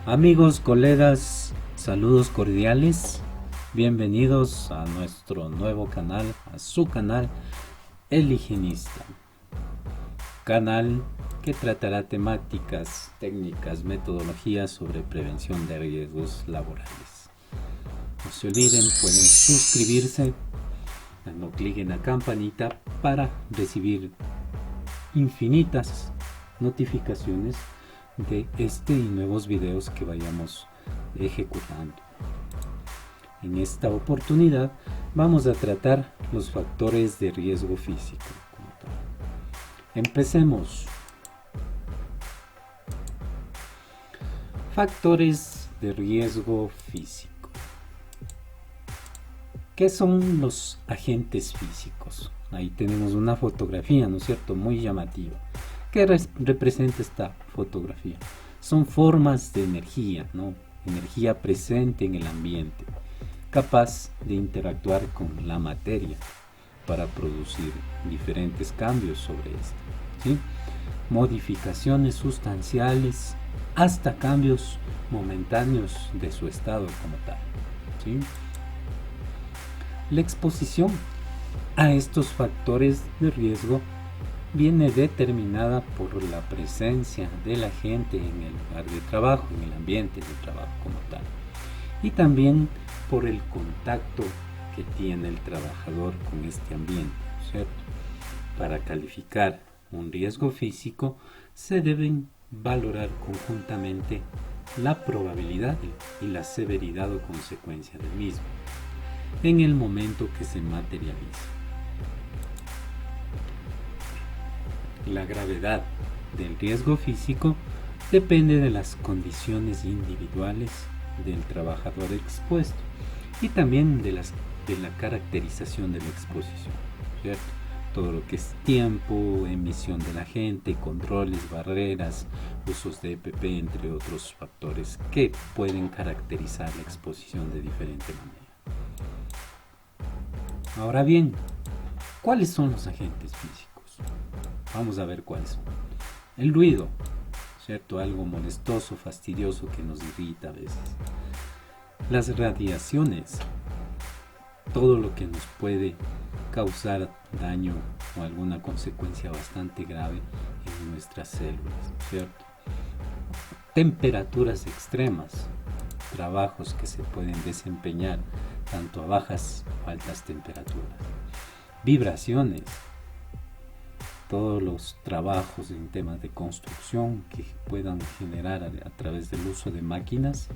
Amigos, colegas, saludos cordiales. Bienvenidos a nuestro nuevo canal, a su canal El Higienista. Canal que tratará temáticas, técnicas, metodologías sobre prevención de riesgos laborales. No se olviden, pueden suscribirse dando clic en la campanita para recibir infinitas notificaciones de este y nuevos videos que vayamos ejecutando. En esta oportunidad vamos a tratar los factores de riesgo físico. Empecemos. Factores de riesgo físico. ¿Qué son los agentes físicos? Ahí tenemos una fotografía, ¿no es cierto?, muy llamativa. ¿Qué representa esta fotografía? Son formas de energía, ¿no? Energía presente en el ambiente, capaz de interactuar con la materia para producir diferentes cambios sobre esta, ¿sí? Modificaciones sustanciales hasta cambios momentáneos de su estado como tal, ¿sí? La exposición a estos factores de riesgo viene determinada por la presencia de la gente en el lugar de trabajo, en el ambiente de trabajo como tal, y también por el contacto que tiene el trabajador con este ambiente, ¿cierto? Para calificar un riesgo físico se deben valorar conjuntamente la probabilidad y la severidad o consecuencia del mismo en el momento que se materializa. La gravedad del riesgo físico depende de las condiciones individuales del trabajador expuesto y también de la caracterización de la exposición, ¿cierto? Todo lo que es tiempo, emisión de la gente, controles, barreras, usos de EPP, entre otros factores que pueden caracterizar la exposición de diferente manera. Ahora bien, ¿cuáles son los agentes físicos? Vamos a ver cuáles son. El ruido, ¿cierto? Algo molestoso, fastidioso que nos irrita a veces. Las radiaciones, todo lo que nos puede causar daño o alguna consecuencia bastante grave en nuestras células, ¿cierto? Temperaturas extremas, trabajos que se pueden desempeñar tanto a bajas o altas temperaturas. Vibraciones, todos los trabajos en temas de construcción que puedan generar a través del uso de máquinas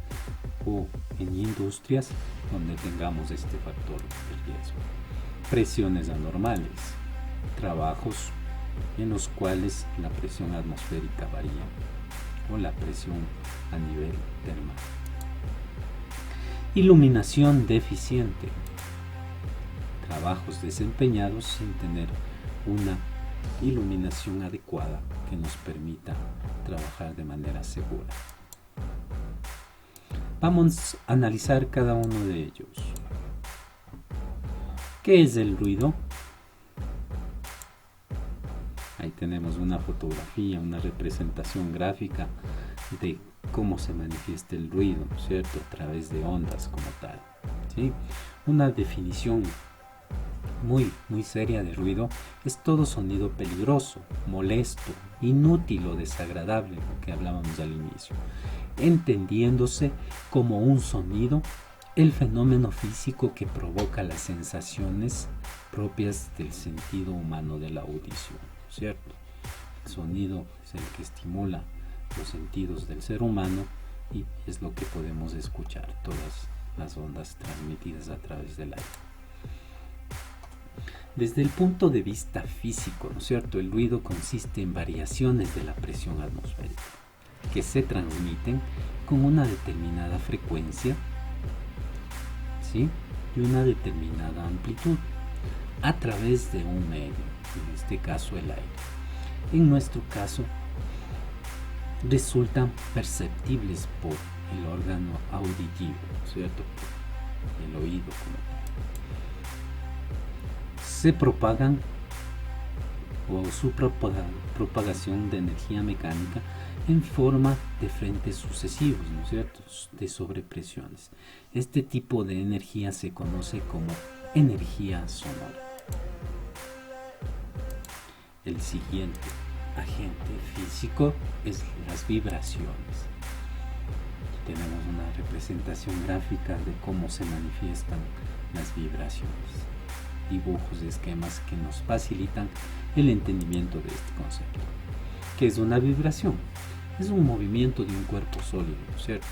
o en industrias donde tengamos este factor de riesgo. Presiones anormales, trabajos en los cuales la presión atmosférica varía o la presión a nivel termal. Iluminación deficiente, trabajos desempeñados sin tener una iluminación adecuada que nos permita trabajar de manera segura. Vamos a analizar cada uno de ellos. ¿Qué es el ruido? Ahí tenemos una fotografía, una representación gráfica de cómo se manifiesta el ruido, ¿cierto? A través de ondas como tal, ¿sí? Una definición muy seria de ruido es todo sonido peligroso, molesto, inútil o desagradable, lo que hablábamos al inicio, entendiéndose como un sonido el fenómeno físico que provoca las sensaciones propias del sentido humano de la audición, ¿cierto? El sonido es el que estimula los sentidos del ser humano y es lo que podemos escuchar, todas las ondas transmitidas a través del aire. Desde el punto de vista físico, ¿no es cierto?, el ruido consiste en variaciones de la presión atmosférica que se transmiten con una determinada frecuencia, ¿sí?, y una determinada amplitud a través de un medio, en este caso el aire. En nuestro caso, resultan perceptibles por el órgano auditivo, ¿cierto?, el oído como tal. Se propagan o su propagación de energía mecánica en forma de frentes sucesivos, ¿no es cierto?, de sobrepresiones. Este tipo de energía se conoce como energía sonora. El siguiente agente físico es las vibraciones. Aquí tenemos una representación gráfica de cómo se manifiestan las vibraciones, dibujos de esquemas que nos facilitan el entendimiento de este concepto. ¿Qué es una vibración? Es un movimiento de un cuerpo sólido, ¿cierto?,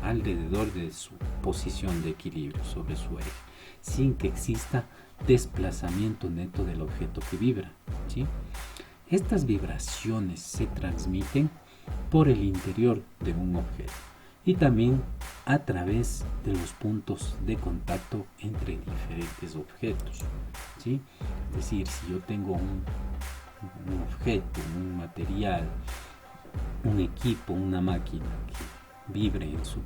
alrededor de su posición de equilibrio sobre su eje, sin que exista desplazamiento neto del objeto que vibra, ¿sí? Estas vibraciones se transmiten por el interior de un objeto y también a través de los puntos de contacto entre diferentes objetos, ¿sí? Es decir, si yo tengo un objeto, un material, un equipo, una máquina que vibre en su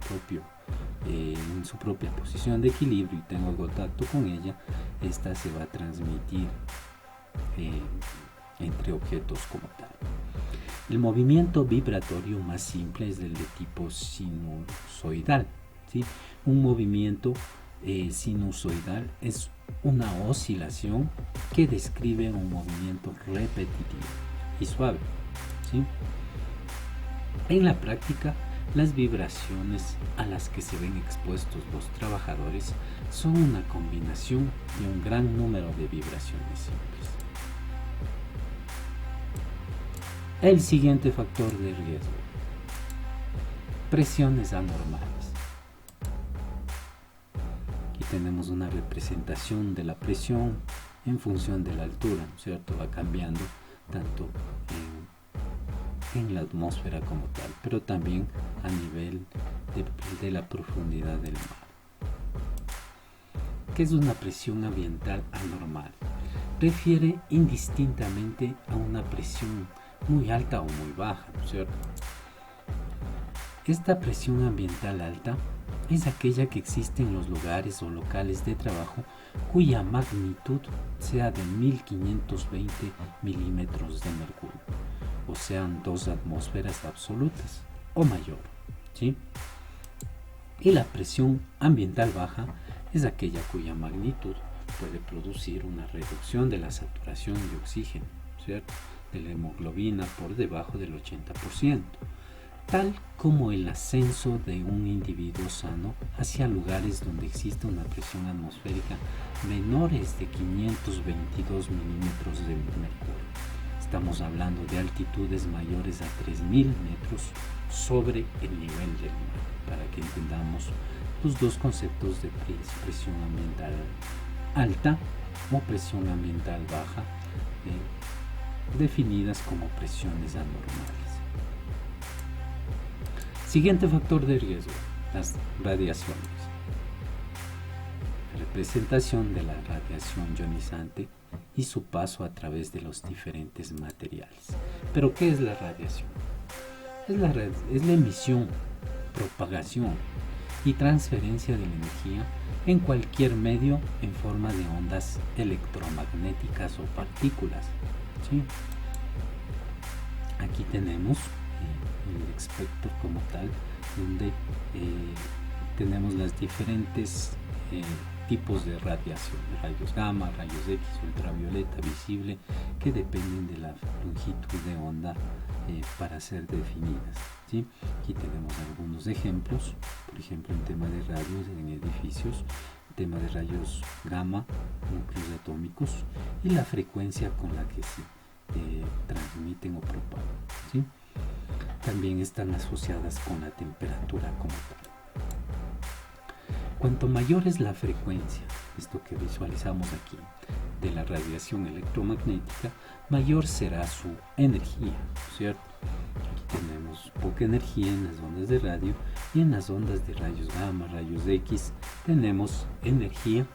propia posición de equilibrio y tengo contacto con ella, esta se va a transmitir entre objetos como tal. El movimiento vibratorio más simple es el de tipo sinusoidal, ¿sí? Un movimiento sinusoidal es una oscilación que describe un movimiento repetitivo y suave, ¿sí? En la práctica, las vibraciones a las que se ven expuestos los trabajadores son una combinación de un gran número de vibraciones simples. El siguiente factor de riesgo: presiones anormales. Aquí tenemos una representación de la presión en función de la altura, ¿no es cierto? Va cambiando tanto en la atmósfera como tal, pero también a nivel de la profundidad del mar. ¿Qué es una presión ambiental anormal? Refiere indistintamente a una presión muy alta o muy baja, ¿no es cierto? Esta presión ambiental alta es aquella que existe en los lugares o locales de trabajo cuya magnitud sea de 1520 milímetros de mercurio, o sean 2 atmósferas absolutas o mayor, ¿sí? Y la presión ambiental baja es aquella cuya magnitud puede producir una reducción de la saturación de oxígeno, ¿cierto?, de la hemoglobina por debajo del 80%, tal como el ascenso de un individuo sano hacia lugares donde existe una presión atmosférica menores de 522 milímetros de mercurio. Estamos hablando de altitudes mayores a 3.000 metros sobre el nivel del mar, para que entendamos los dos conceptos de presión ambiental alta o presión ambiental baja, definidas como presiones anormales. Siguiente factor de riesgo: las radiaciones. Representación de la radiación ionizante y su paso a través de los diferentes materiales. ¿Pero qué es la radiación? Es la emisión, propagación y transferencia de la energía en cualquier medio en forma de ondas electromagnéticas o partículas, ¿sí? Aquí tenemos el espectro como tal, donde tenemos las diferentes tipos de radiación: rayos gamma, rayos X, ultravioleta, visible, que dependen de la longitud de onda para ser definidas, ¿sí? Aquí tenemos algunos ejemplos, por ejemplo, en tema de radios en edificios, tema de rayos gamma, núcleos atómicos, y la frecuencia con la que se transmiten o propagan, ¿sí? También están asociadas con la temperatura como tal. Cuanto mayor es la frecuencia, esto que visualizamos aquí, de la radiación electromagnética, mayor será su energía, ¿cierto? Aquí tenemos poca energía en las ondas de radio, y en las ondas de rayos gamma, rayos X, tenemos energía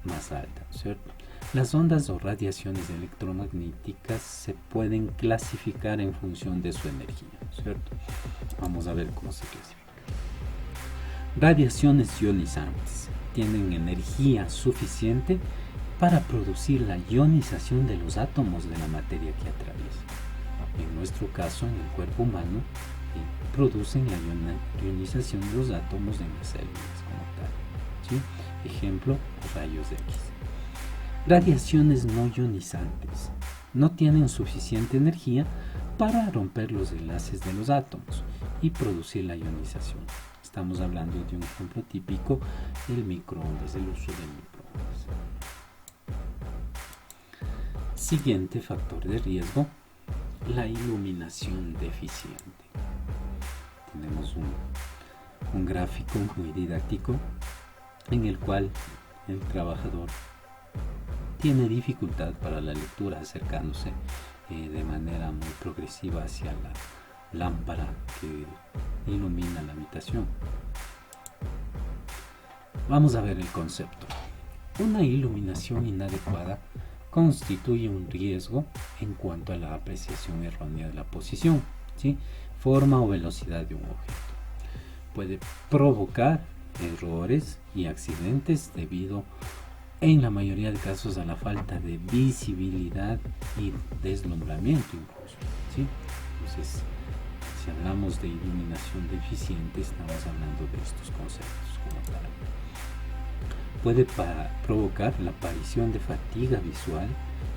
más alta, ¿cierto? Las ondas o radiaciones electromagnéticas se pueden clasificar en función de su energía, ¿cierto? Vamos a ver cómo se clasifica. Radiaciones ionizantes tienen energía suficiente para producir la ionización de los átomos de la materia que atraviesan. en nuestro caso en el cuerpo humano, producen la ionización de los átomos en las células como tal, ¿sí? Ejemplo, rayos X. Radiaciones no ionizantes no tienen suficiente energía para romper los enlaces de los átomos y producir la ionización. Estamos hablando de un ejemplo típico, el microondas, el uso del microondas. Siguiente factor de riesgo, la iluminación deficiente. Tenemos un gráfico muy didáctico en el cual el trabajador tiene dificultad para la lectura, acercándose de manera muy progresiva hacia la lámpara que ilumina la habitación. Vamos a ver el concepto. Una iluminación inadecuada constituye un riesgo en cuanto a la apreciación errónea de la posición, ¿sí? Forma o velocidad de un objeto. Puede provocar errores y accidentes debido en la mayoría de casos a la falta de visibilidad y deslumbramiento incluso, ¿sí? Entonces, si hablamos de iluminación deficiente, estamos hablando de estos conceptos como tal. Puede provocar la aparición de fatiga visual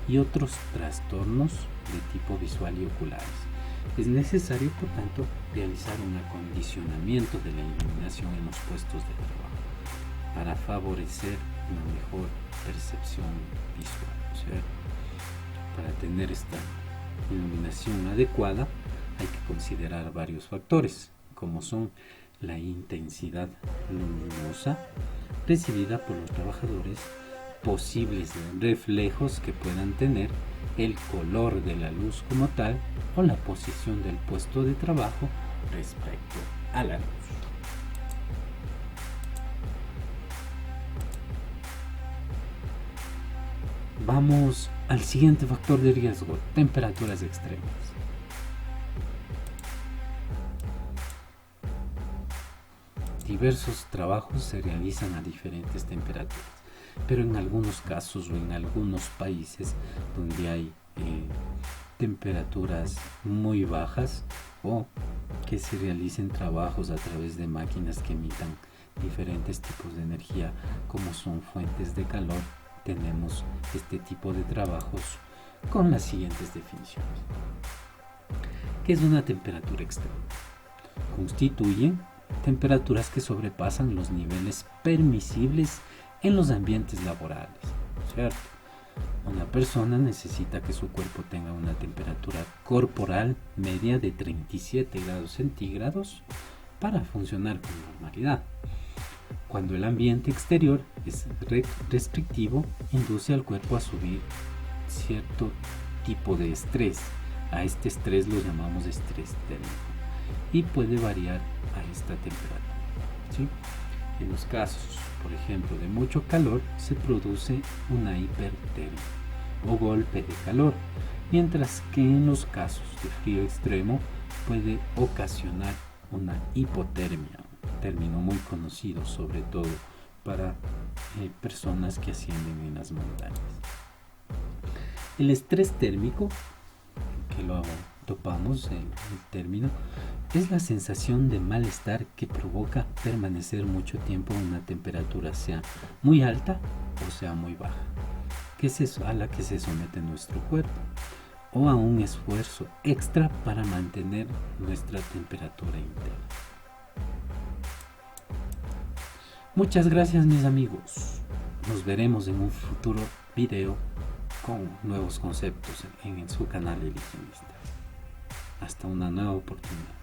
y otros trastornos de tipo visual y oculares. Es necesario, por tanto, realizar un acondicionamiento de la iluminación en los puestos de trabajo para favorecer una mejor percepción visual, ¿cierto? Para tener esta iluminación adecuada hay que considerar varios factores, como son la intensidad luminosa recibida por los trabajadores, posibles reflejos que puedan tener, el color de la luz como tal o la posición del puesto de trabajo respecto a la luz. Vamos al siguiente factor de riesgo, temperaturas extremas. Diversos trabajos se realizan a diferentes temperaturas, pero en algunos casos o en algunos países donde hay temperaturas muy bajas o que se realicen trabajos a través de máquinas que emitan diferentes tipos de energía como son fuentes de calor, tenemos este tipo de trabajos con las siguientes definiciones. ¿Qué es una temperatura extrema? Constituye temperaturas que sobrepasan los niveles permisibles en los ambientes laborales, ¿cierto? Una persona necesita que su cuerpo tenga una temperatura corporal media de 37 grados centígrados para funcionar con normalidad. Cuando el ambiente exterior es restrictivo, induce al cuerpo a subir cierto tipo de estrés. A este estrés lo llamamos estrés térmico y puede variar a esta temperatura, ¿sí? En los casos, por ejemplo, de mucho calor, se produce una hipertermia o golpe de calor, mientras que en los casos de frío extremo puede ocasionar una hipotermia, un término muy conocido sobre todo para personas que ascienden en las montañas. El estrés térmico, que lo topamos en el término, es la sensación de malestar que provoca permanecer mucho tiempo a una temperatura sea muy alta o sea muy baja, que es a la que se somete nuestro cuerpo, o a un esfuerzo extra para mantener nuestra temperatura interna. Muchas gracias, mis amigos. Nos veremos en un futuro video con nuevos conceptos en su canal Eligionista. Hasta una nueva oportunidad.